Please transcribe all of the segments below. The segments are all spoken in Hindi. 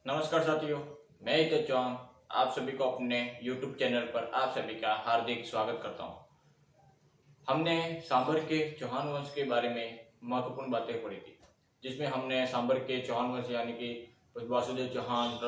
नमस्कार साथियों, मैं हितेश चौहान आप सभी को अपने YouTube चैनल पर आप सभी का हार्दिक स्वागत करता हूं। हमने सांबर के चौहान वंश के बारे में महत्वपूर्ण बातें पढ़ी थी, जिसमें हमने सांबर के चौहान वंश यानी कि वासुदेव चौहान,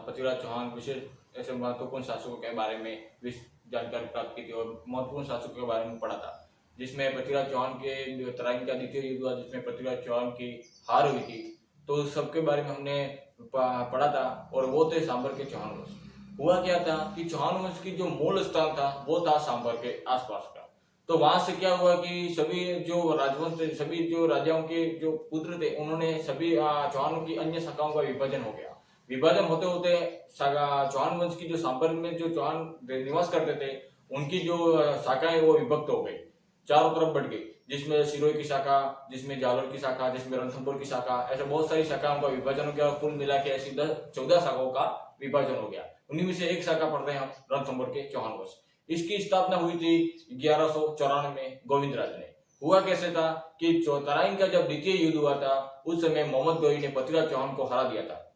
पृथ्वीराज चौहान विशेष ऐसे महत्वपूर्ण शासकों के बारे में जानकारी प्राप्त की थी और महत्वपूर्ण शासकों के बारे में पढ़ा था, जिसमें पृथ्वीराज चौहान के तराइन का द्वितीय युद्ध हुआ, जिसमें पृथ्वीराज चौहान की हार हुई थी। तो सबके बारे में हमने पढ़ा था और वो थे सांबर के चौहान वंश। हुआ क्या था कि चौहान वंश की जो मूल स्थान था वो था सांबर के आसपास का। तो वहां से क्या हुआ कि सभी जो राजवंश थे, सभी जो राजाओं के जो पुत्र थे, उन्होंने सभी चौहानों की अन्य शाखाओं का विभाजन हो गया। विभाजन होते होते चौहान वंश की जो सांबर में जो चौहान निवास करते थे, उनकी जो शाखाएं वो विभक्त हो गई, चारों तरफ बढ़ गई, जिसमें सिरोही की शाखा, जिसमें जालोर की शाखा, जिसमें रणथंभौर की शाखा, ऐसे बहुत सारी शाखाओं का विभाजन हो गया। कुल मिला के ऐसी 14 शाखाओं का विभाजन हो गया। उन्हीं में से एक शाखा पढ़ रहे हैं हम, रणथंभौर के चौहान वंश। इसकी स्थापना हुई थी 1194 में गोविंदराज ने। हुआ कैसे था कि तराइन का जब द्वितीय युद्ध हुआ था, उस समय मोहम्मद गौरी ने पृथ्वीराज चौहान को हरा दिया था।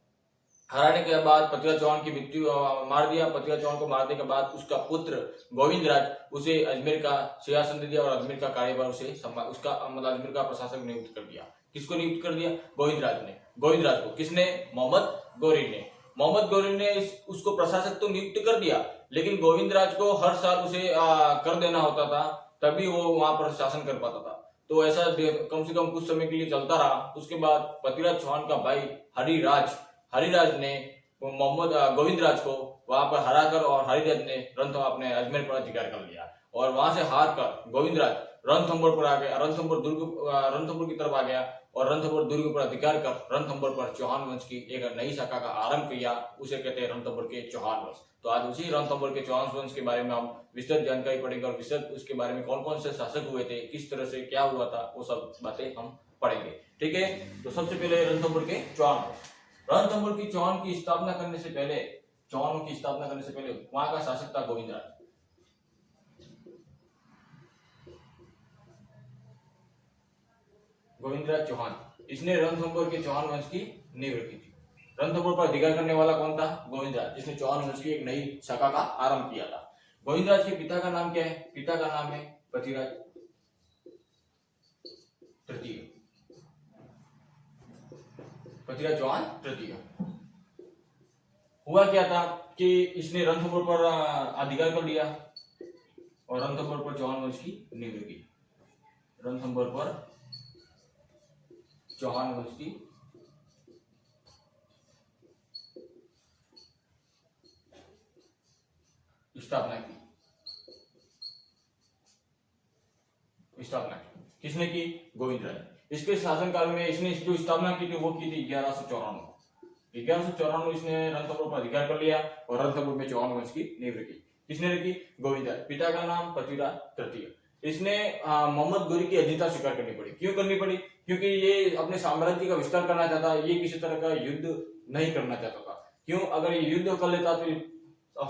हराने के बाद पृथ्वीराज चौहान की मृत्यु मार दिया। पृथ्वीराज चौहान को मारने के बाद उसका पुत्र गोविंदराज उसे अजमेर का सिंहासन दे दिया और अजमेर का कार्यभार उसे उसका मतलब अजमेर का प्रशासक नियुक्त कर दिया। किसको नियुक्त कर दिया? गोविंदराज ने। गोविंदराज को किसने? मोहम्मद गौरी ने। मोहम्मद गौरी ने उसको प्रशासक तो नियुक्त कर दिया, लेकिन गोविंदराज को हर साल उसे कर देना होता था, तभी वो वहां पर शासन कर पाता था। तो ऐसा कम से कम कुछ समय के लिए चलता रहा। उसके बाद पृथ्वीराज चौहान का भाई हरिराज ने मोहम्मद गोविंदराज को वहां पर हराकर और हरिराज ने अपने अजमेर पर अधिकार कर लिया और वहां से हार कर गोविंदराज रणथंभौर पर आ गया। रणथंभौर की तरफ आ गया और रणथंभौर दुर्ग पर अधिकार कर रणथंभौर पर चौहान वंश की एक नई शाखा का आरंभ किया। उसे कहते हैं रणथंभौर के चौहान वंश। तो आज उसी रणथंभौर के चौहान वंश के बारे में हम विस्तृत जानकारी पढ़ेंगे और विस्तृत उसके बारे में कौन कौन से शासक हुए थे, किस तरह से क्या हुआ था, वो सब बातें हम पढ़ेंगे। ठीक है, तो सबसे पहले रणथंभौर के चौहान वंश। रणथंभौर की चौहान की स्थापना करने से पहले, चौहानों की स्थापना करने से पहले वहां का शासक था गोविंदराज। गोविंदराज चौहान, इसने रणथंभौर के चौहान वंश की नींव रखी थी। रणथंभौर पर अधिकार करने वाला कौन था? गोविंदराज, जिसने चौहान वंश की एक नई शाखा का आरंभ किया था। गोविंदराज के पिता का नाम क्या है? पिता का नाम है पृथ्वीराज तृतीय। पृथ्वीराज चौहान तृतीय। हुआ क्या था कि इसने रणथंभौर पर अधिकार कर लिया और रणथंभौर पर चौहान वंश की नींव रखी। रणथंभौर पर चौहान वंश की स्थापना की। किसने की? गोविंदराज। इसके शासनकाल में इसने जो स्थापना की थी वो की थी 1194। इसने रणथंभौर पर अधिकार कर लिया और रणथंभौर में चौहान वंश की नींव रखी। किसने रखी? गोविंदराज। पिता का नाम पृथ्वीराज तृतीय। इसने मोहम्मद गौरी की अधीनता स्वीकार करनी पड़ी। क्यों करनी पड़ी? क्योंकि ये अपने साम्राज्य का विस्तार करना चाहता, ये किसी तरह का युद्ध नहीं करना चाहता था। क्यों? अगर ये युद्ध कर लेता तो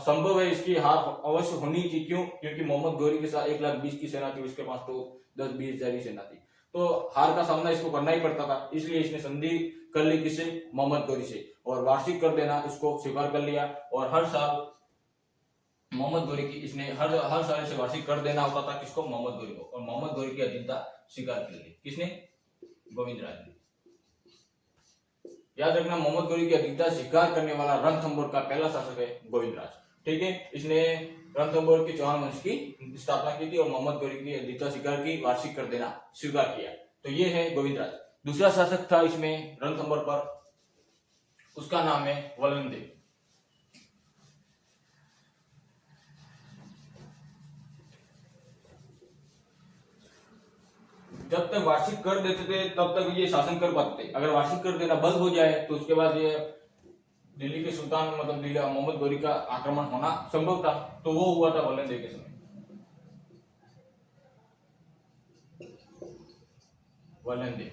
संभव है इसकी हार अवश्य होनी थी। क्यों? क्योंकि मोहम्मद गौरी के साथ 1,20,000 की सेना थी, उसके पास तो 10-20 हजार की सेना थी, तो हार का सामना इसको करना ही पड़ता था। इसलिए इसने संधि कर ली किससे? मोहम्मद गौरी से, और वार्षिक कर देना इसको स्वीकार कर लिया। और हर साल मोहम्मद गौरी की इसने हर साल से वार्षिक कर देना होता था। किसको? मोहम्मद गौरी को। और मोहम्मद गौरी की अधीनता स्वीकार कर ली। किसने? गोविंदराज ने। याद रखना, मोहम्मद गौरी की अधीनता स्वीकार करने वाला रणथंभौर का पहला शासक है गोविंदराज। ठीक है, इसने रणथंभौर के चौहान वंश की स्थापना की थी और मोहम्मद गौरी की अधीनता स्वीकार की, वार्षिक कर देना स्वीकार किया। तो ये है गोविंदराज। दूसरा शासक था इसमें रणथंभौर पर, उसका नाम है वलंदेव। जब तक वार्षिक कर देते थे तब तक ये शासन कर पाते थे। अगर वार्षिक कर देना बंद हो जाए तो उसके बाद ये दिल्ली के सुल्तान मतलब दिल्ली मोहम्मद गौरी का आक्रमण होना संभव था। तो वो हुआ था वलंदेव के समय। वलंदेव,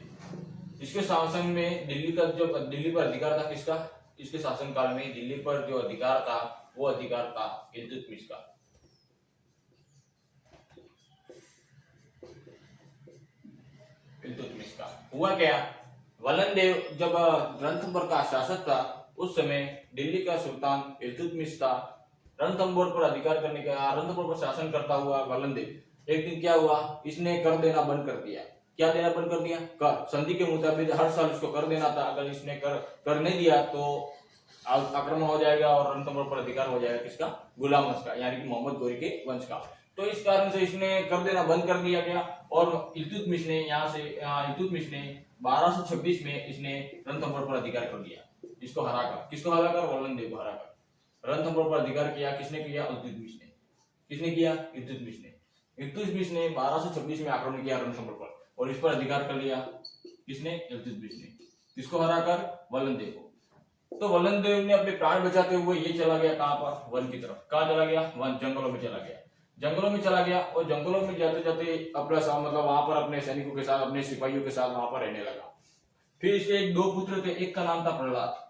इसके शासन में दिल्ली का जो दिल्ली पर अधिकार था किसका? इसके शासनकाल में दिल्ली पर जो अधिकार था वो अधिकार था इल्तुतमिश का। इल्तुतमिश का। हुआ क्या? वलंदेव जब रणथंभौर का शासक था उस समय दिल्ली का सुल्तान इल्तुतमिश था। रणथंभौर पर अधिकार करने का, रणथंभौर पर शासन करता हुआ वल्लभ एक दिन क्या हुआ, इसने कर देना बंद कर दिया। क्या देना बंद कर दिया? कर। संधि के मुताबिक हर साल इसको कर देना था। अगर इसने कर नहीं दिया तो आक्रमण हो जाएगा और रणथंभौर पर अधिकार हो जाएगा किसका? गुलाम वंश का, यानी कि मोहम्मद गौरी के वंश का। तो इस कारण से इसने कर देना बंद कर दिया गया और इल्तुतमिश ने 1226 में इसने रणथंभौर पर अधिकार कर दिया। इसको हराकर, किसको हराकर? वल्लभ को हराकर रणथंभौर पर अधिकार किया। किसने किया? इल्तुतमिश ने। किसने किया? इल्तुतमिश ने। इल्तुतमिश ने 1226 में आक्रमण किया रणथंभौर पर और इस पर अधिकार कर लिया। किसने? इल्तुतमिश ने। किसको हराकर? वल्लभ को। तो वल्लभ ने अपने प्राण बचाते हुए ये चला गया कहां पर? वन की तरफ। कहां चला गया? वन, जंगलों में चला गया। जंगलों में चला गया और जंगलों में जाते जाते अपना मतलब वहां पर अपने सैनिकों के साथ, अपने सिपाहियों के साथ वहां पर रहने लगा। फिर इसके एक दो पुत्र थे। एक का नाम था प्रहलाद।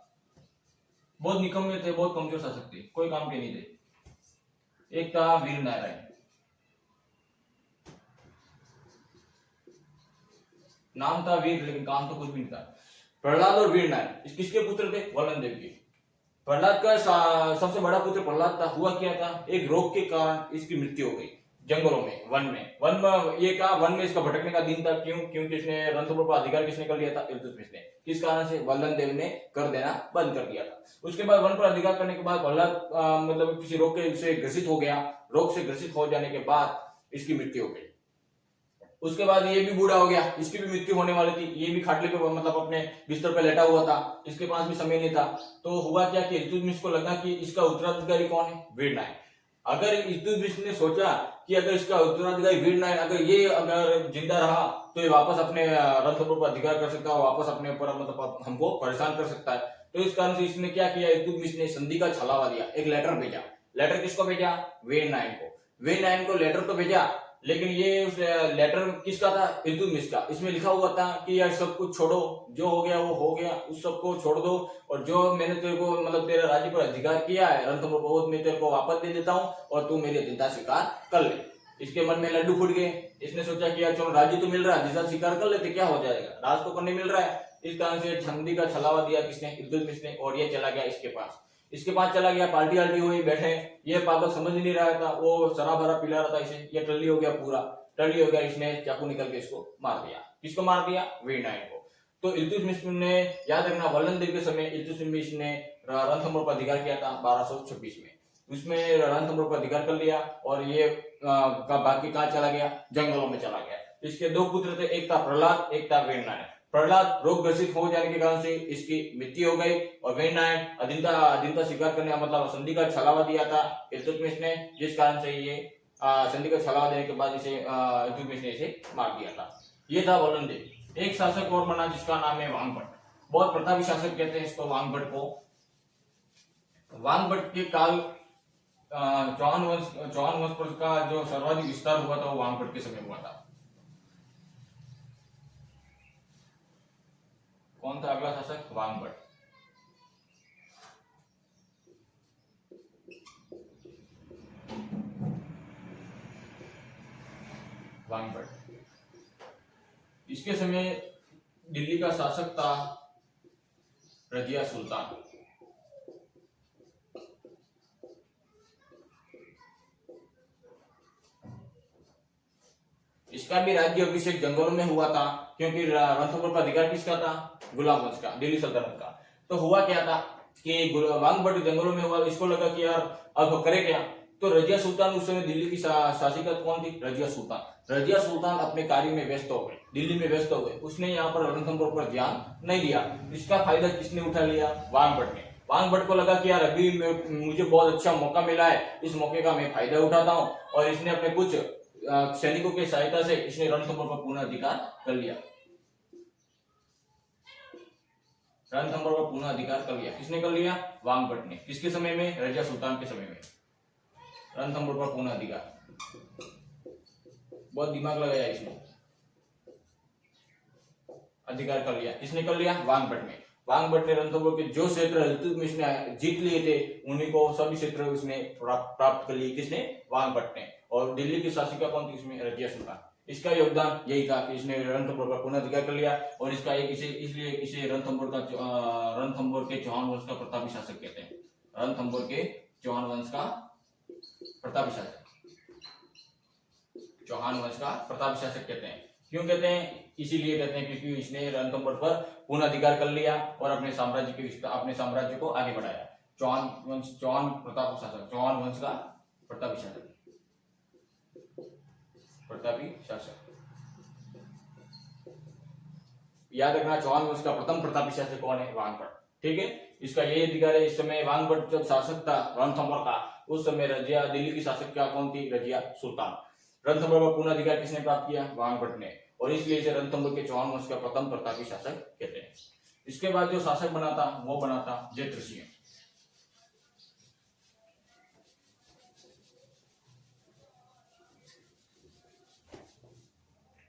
बहुत निकम्मे थे, बहुत कमजोर शासक थे, कोई काम के नहीं थे। एक था वीर नारायण, नाम था वीर लेकिन काम तो कुछ भी नहीं था। प्रहलाद और वीर नारायण किसके पुत्र थे? वल्लभ के। प्रहलाद का सबसे बड़ा पुत्र प्रहलाद था। हुआ क्या था, एक रोग के कारण इसकी मृत्यु हो गई जंगलों में, वन में ये कहा, वन में इसका भटकने का दिन था। क्यों? क्योंकि इसने रणथंभौर पर अधिकार किसने कर लिया था? इल्तुतमिश ने। किस कारण से? वल्लभ ने कर देना बंद कर दिया था। उसके बाद वन पर अधिकार करने के बाद प्रहलाद मतलब किसी रोग से ग्रसित हो गया। रोग से ग्रसित हो जाने के बाद इसकी मृत्यु हो गई। उसके बाद ये भी बूढ़ा हो गया, इसकी भी मृत्यु होने वाली थी। ये भी खाटले पे मतलब अपने बिस्तर पे लेटा हुआ था, इसके पास भी समय नहीं था। तो हुआ क्या कि इल्तुतमिश को लगा कि इसका उत्तराधिकारी कौन है? वीर नारायण। अगर इल्तुतमिश ने सोचा कि अगर इसका उत्तराधिकारी वीर नारायण अगर जिंदा रहा तो ये वापस अपने रणथंभौर पर अधिकार कर सकता है, वापस अपने ऊपर मतलब हमको परेशान कर सकता है। तो इस कारण से इसने क्या किया, इल्तुतमिश ने संधि का छलावा दिया, एक लेटर भेजा। लेटर किसको भेजा? वीर नारायण को। वीर नारायण को लेटर तो भेजा, लेकिन ये उस लेटर किसका था? इल्तुतमिश का। इसमें लिखा हुआ था कि यार सब कुछ छोड़ो, जो हो गया वो हो गया, उस सबको छोड़ दो, और जो मैंने तेरे को मतलब तेरे राज्य पर अधिकार किया है रणथंभौर बहुत, मैं तेरे को वापस दे देता हूँ और तू मेरी अधीनता स्वीकार कर ले। इसके मन में लड्डू फूट गए। इसने सोचा कि यार चलो राज्य तो मिल रहा है, अधीनता स्वीकार कर लेते, क्या हो जाएगा, राज तो करने मिल रहा है। इस कारण से संधि का छलावा दिया किसने? इल्तुतमिश ने। और ये चला गया इसके पास चला गया। पार्टी आल्टी हुई, बैठे। ये पागल समझ नहीं रहा था, वो सरा भरा पिला रहा था इसे। ये टल्ली हो गया, पूरा टल्ली हो गया। इसने चाकू निकल के इसको मार दिया। किसको मार दिया? वीर नारायण को। तो इल्तुतमिश ने, याद रखना, वल्लभ के समय इल्तुतमिश ने रणथंभौर पर अधिकार किया था 1226 में। उसमें रणथंभौर पर अधिकार कर लिया और ये बाकी कहाँ चला गया? जंगलों में चला गया। इसके दो पुत्र थे, एक था प्रहलाद, एक था वीर नारायण। प्रहलाद रोग ग्रसित हो जाने के कारण से इसकी मृत्यु हो गई और वीर नारायण अधीनता स्वीकार करने मतलब संधि का छलावा दिया था इल्तुतमिश ने, जिस कारण से ये संधि का छलावा देने के बाद इसे इल्तुतमिश ने इसे मार दिया था। ये था वल्लभ। एक शासक और बना जिसका नाम है वांगभट्ट। बहुत प्रतापी शासक कहते हैं इसको, वांगभट्ट को। वांगभट्ट के काल चौहान वंश पर का जो सर्वाधिक विस्तार हुआ था वो वांगभट्ट के समय हुआ था। कौन था अगला शासक? वांगभट्ट। इसके समय दिल्ली का शासक था रजिया सुल्तान। इसका भी राज्य अभिषेक जंगलों में हुआ था, क्योंकि रणथंभौर का अधिकार किसका था? गुलाम वंश का, दिल्ली सल्तनत का। तो हुआ क्या था कि वांगभट्ट जंगलों में हुआ। इसको लगा कि यार अब करे क्या। तो रजिया सुल्तान, उस समय दिल्ली की शासिका कौन थी? रजिया सुल्तान। रजिया सुल्तान अपने कार्य में व्यस्त हो गए, दिल्ली में व्यस्त हो गए। उसने यहाँ पर रणथंभौर पर ध्यान नहीं दिया। इसका फायदा किसने उठा लिया? वांगभट्ट ने। वांगभट्ट को लगा कि यार अभी मुझे बहुत अच्छा मौका मिला है, इस मौके का मैं फायदा उठाता हूँ, और इसने अपने कुछ सैनिकों की सहायता से इसने रणथंभौर पर पूर्ण अधिकार कर लिया। रणथंभौर पर पूर्ण अधिकार कर लिया। किसने कर लिया? वांगभट्ट ने। किसके समय में? रजिया सुल्तान के समय में रणथंभौर पर पूर्ण अधिकार। बहुत दिमाग लगाया इसने, अधिकार कर लिया। किसने कर लिया? वांगभट्ट ने। वांगभट्ट ने रणथंभौर के जो क्षेत्र इल्तुतमिश ने जीत लिए थे उन्हीं को सभी क्षेत्र उसने प्राप्त कर लिए। किसने? वांगभट्ट ने। और दिल्ली की शासिका कौन थी इसमें? रजिया सुल्तान। इसका योगदान यही था कि इसने रणथंभौर पर पुनः कर लिया, और इसका एक इसलिए इसे रणथंभौर के चौहान वंश का प्रतापी शासक कहते हैं। रणथंभौर के चौहान वंश का प्रतापी शासक, चौहान वंश का प्रतापी शासक कहते हैं। क्यों कहते हैं? इसीलिए कहते हैं क्योंकि इसने रणथंभौर पर पुनः अधिकार कर लिया और अपने साम्राज्य को आगे बढ़ाया। चौहान प्रतापी शासक, चौहान वंश का प्रतापी शासक, प्रतापी शासक। याद रखना, चौहान वंश का प्रथम प्रतापी शासक कौन है? वांगभट। ठीक है, इसका यही अधिकार है। इस समय वांगभट जब शासक था रणथंभौर का, उस समय रजिया दिल्ली की शासक क्या कौन थी? रजिया सुल्तान। रणथंभौर पर पूर्ण अधिकार किसने प्राप्त किया? वांगभट ने, और इसलिए इसे रणथंभौर के चौहान वंश का प्रथम प्रतापी शासक कहते हैं। इसके बाद जो शासक बना था वो बना था जयद्रथ सिंह।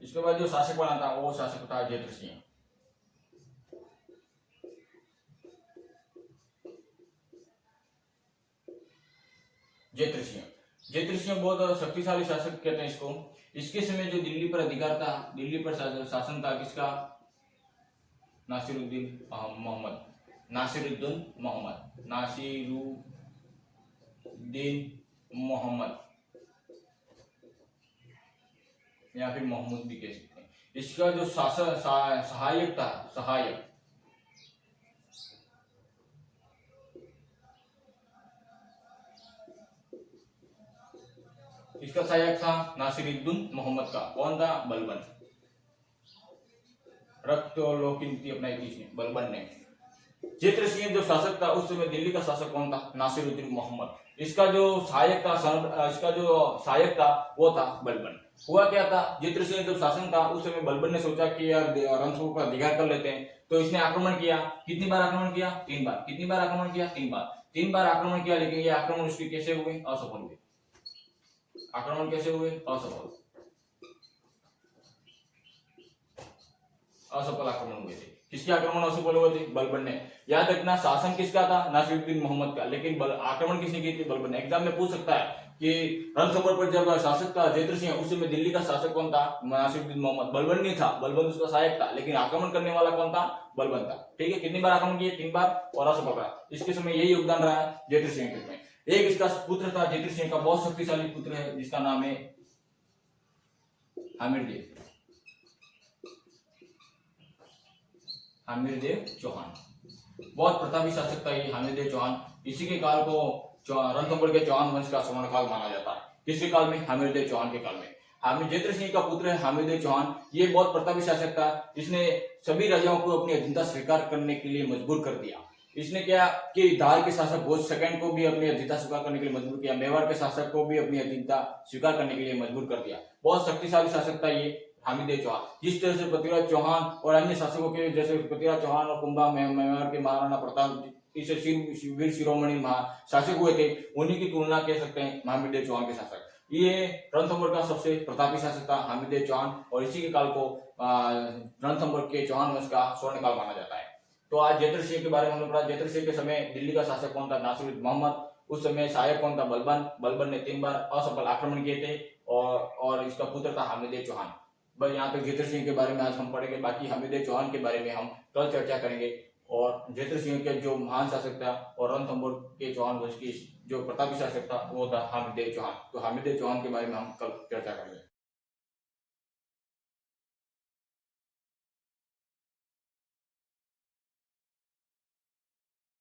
इसके बाद जो शासक बना था वो शासक था जयद्रथ सिंह। जयद्रथ सिंह बहुत शक्तिशाली शासक कहते हैं इसको। इसके समय जो दिल्ली पर अधिकार था, दिल्ली पर शासन था किसका? नासिरुद्दीन मोहम्मद, या फिर मोहम्मद भी कह सकते हैं। इसका जो सहायक था, इसका सहायक था नासिरुद्दीन मोहम्मद का। कौन था? बलबन। रक्त और लोह की नीति अपनाई थी इसने, बलबन ने। जयद्रथ सिंह जो शासक था उस समय दिल्ली का शासक कौन था? नासिरुद्दीन मोहम्मद। इसका जो सहायक था वो था बलबन। हुआ क्या था? जयद्रथ सिंह जब शासन था उस समय बलबन ने सोचा कि यार रणथंभौर पर अधिकार कर लेते हैं, तो इसने आक्रमण किया। कितनी बार आक्रमण किया? 3 बार। कितनी बार आक्रमण किया? 3 बार। 3 बार आक्रमण किया, लेकिन ये आक्रमण उसके कैसे हुए? असफल हुए। आक्रमण कैसे हुए? असफल आक्रमण हुए थे। किसके आक्रमण असफल हुए थे? बलबन ने। याद रखना, शासन किसका था? नासिरुद्दीन मोहम्मद का, लेकिन आक्रमण किसने की थी? बलबन ने। एग्जाम में पूछ सकता है कि रणथंभौर पर जब शासक था जयद्रथ सिंह, उस समय दिल्ली का शासक कौन था? नासिरुद्दीन मोहम्मद। बलबन नहीं था, बलबन उसका सहायक था, लेकिन आक्रमण करने वाला कौन था? बलबन था। ठीक है, कितनी बार आक्रमण किए? 3 बार, और असफल रहा। इसके समय यही योगदान रहा है जयद्रथ सिंह के। एक इसका पुत्र था जयद्रथ सिंह का, बहुत शक्तिशाली पुत्र है, जिसका नाम है हामिरदेव चौहान। बहुत प्रतापी शासक था ये हामिरदेव चौहान। इसी के काल को रणथंभौर के चौहान वंश का स्वर्ण काल माना जाता है। किसके काल में? हामिरदेव चौहान के काल में। जयद्रथ सिंह का पुत्र है हामिरदेव चौहान। ये बहुत प्रतापी शासक था। इसने सभी राजाओं को अपनी अधीनता स्वीकार करने के लिए मजबूर कर दिया। इसने क्या कि धार के शासक भोज सेकंड को भी अपनी अधीनता स्वीकार करने के लिए मजबूर किया, मेवाड़ के शासक को भी अपनी अधीनता स्वीकार करने के लिए मजबूर कर दिया। बहुत शक्तिशाली शासक था ये हामिरदेव चौहान। जिस तरह से पृथ्वीराज चौहान और अन्य शासकों के जैसे पृथ्वीराज चौहान और कुंभा मेवाड़ के महाराणा प्रताप इसे वीर शिरोमणि शासक हुए थे, उन्हीं की तुलना कह सकते हैं हामिरदेव चौहान के शासक। ये रणथंभौर का सबसे प्रतापी शासक था हामिरदेव चौहान, और इसी के काल को रणथंभौर के चौहान वंश का स्वर्ण काल माना जाता है। तो आज जयद्रथ सिंह के बारे में हमने पढ़ा। जयद्रथ सिंह के समय दिल्ली का शासक कौन था? नासिरुद्दीन मोहम्मद। उस समय सहायक कौन था? बलबन ने 3 बार असफल आक्रमण किए थे, और इसका पुत्र था हामिरदेव चौहान। बस यहाँ तक जयद्रथ सिंह के बारे में आज हम पढ़ेंगे। बाकी हामिरदेव चौहान के बारे में हम कल चर्चा करेंगे। और जयद्रथ सिंह के जो महान शासक था और रणथंभौर के चौहान वंश की जो प्रतापी शासक था वो था हामिरदेव चौहान। तो हामिरदेव चौहान के बारे में हम कल चर्चा करेंगे।